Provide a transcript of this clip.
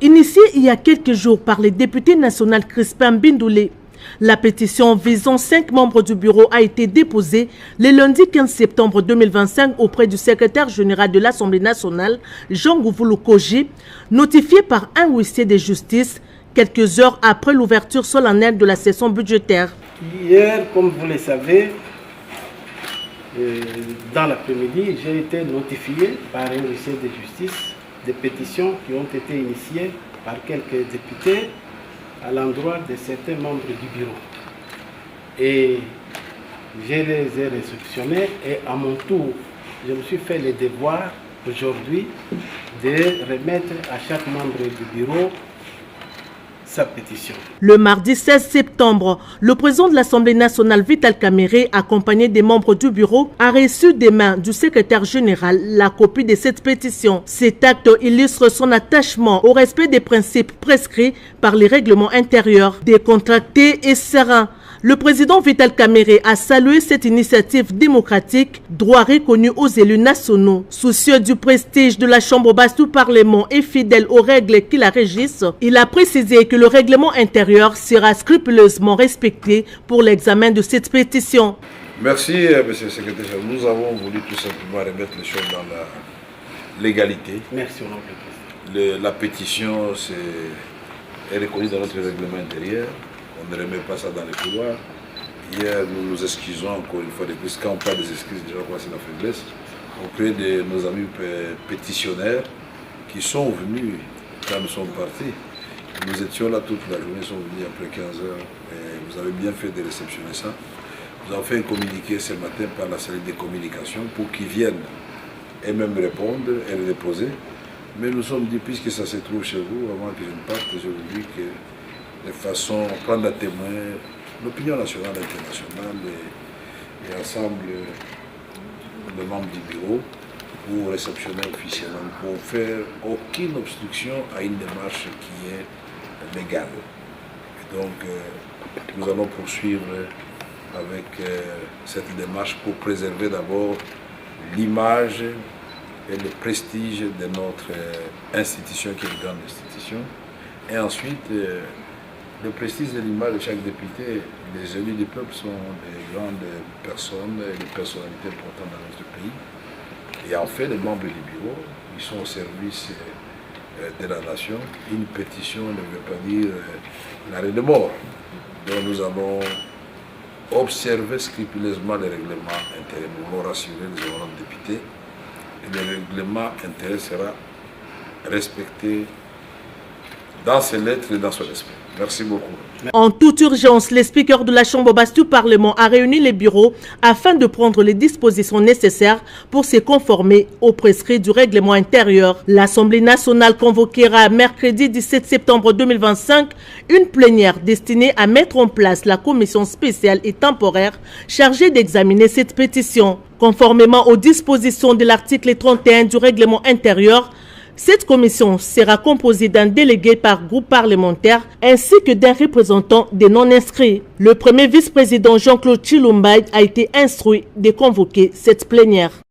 Initiée il y a quelques jours par le député national Crispin Bindoulé, la pétition visant 5 membres du bureau a été déposée le lundi 15 septembre 2025 auprès du secrétaire général de l'Assemblée nationale, Jean Gouvoulou Koji, notifié par un huissier de justice quelques heures après l'ouverture solennelle de la session budgétaire. Hier, comme vous le savez, dans l'après-midi, j'ai été notifié par un huissier de justice des pétitions qui ont été initiées par quelques députés à l'endroit de certains membres du bureau. Et je les ai réceptionnés et à mon tour, je me suis fait le devoir aujourd'hui de remettre à chaque membre du bureau sa pétition. Le mardi 16 septembre, le président de l'Assemblée nationale, Vital Kamerhe, accompagné des membres du bureau, a reçu des mains du secrétaire général la copie de cette pétition. Cet acte illustre son attachement au respect des principes prescrits par les règlements intérieurs, décontractés et sereins. Le président Vital Kamerhe a salué cette initiative démocratique, droit reconnu aux élus nationaux. Soucieux du prestige de la Chambre basse du Parlement et fidèle aux règles qui la régissent, il a précisé que le règlement intérieur sera scrupuleusement respecté pour l'examen de cette pétition. Merci, monsieur le secrétaire. Nous avons voulu tout simplement remettre les choses dans la légalité. Merci, honorable président. La pétition est reconnue dans notre règlement intérieur. On ne remet pas ça dans les couloirs. Hier, nous nous excusons encore une fois de plus. Quand on parle des excuses, déjà, c'est la faiblesse. Auprès de nos amis pétitionnaires qui sont venus quand nous sommes partis. Nous étions là toute la journée, ils sont venus après 15 heures. Et vous avez bien fait de réceptionner ça. Nous avons fait un communiqué ce matin par la cellule de communication pour qu'ils viennent et même répondre et le déposer. Mais nous sommes dit, puisque ça se trouve chez vous, avant que je ne parte, je vous dis que de façon à prendre à témoin l'opinion nationale et internationale et ensemble les membres du bureau pour réceptionner officiellement, pour faire aucune obstruction à une démarche qui est légale. Et donc, nous allons poursuivre avec cette démarche pour préserver d'abord l'image et le prestige de notre institution qui est une grande institution. Et ensuite, le prestige de l'image de chaque député. Les élus du peuple sont des grandes personnes, des personnalités importantes dans notre pays. Et en fait, les membres du bureau, ils sont au service de la nation. Une pétition ne veut pas dire l'arrêt de mort. Donc nous allons observer scrupuleusement les règlements intérieurs. Nous allons rassurer les honorables députés. Et le règlement intérieur sera respecté dans ses lettres et dans son esprit. Merci beaucoup. En toute urgence, le speaker de la Chambre basse du Parlement a réuni les bureaux afin de prendre les dispositions nécessaires pour se conformer aux prescrits du règlement intérieur. L'Assemblée nationale convoquera mercredi 17 septembre 2025 une plénière destinée à mettre en place la commission spéciale et temporaire chargée d'examiner cette pétition. Conformément aux dispositions de l'article 31 du règlement intérieur, cette commission sera composée d'un délégué par groupe parlementaire ainsi que d'un représentant des non-inscrits. Le premier vice-président Jean-Claude Chilumba a été instruit de convoquer cette plénière.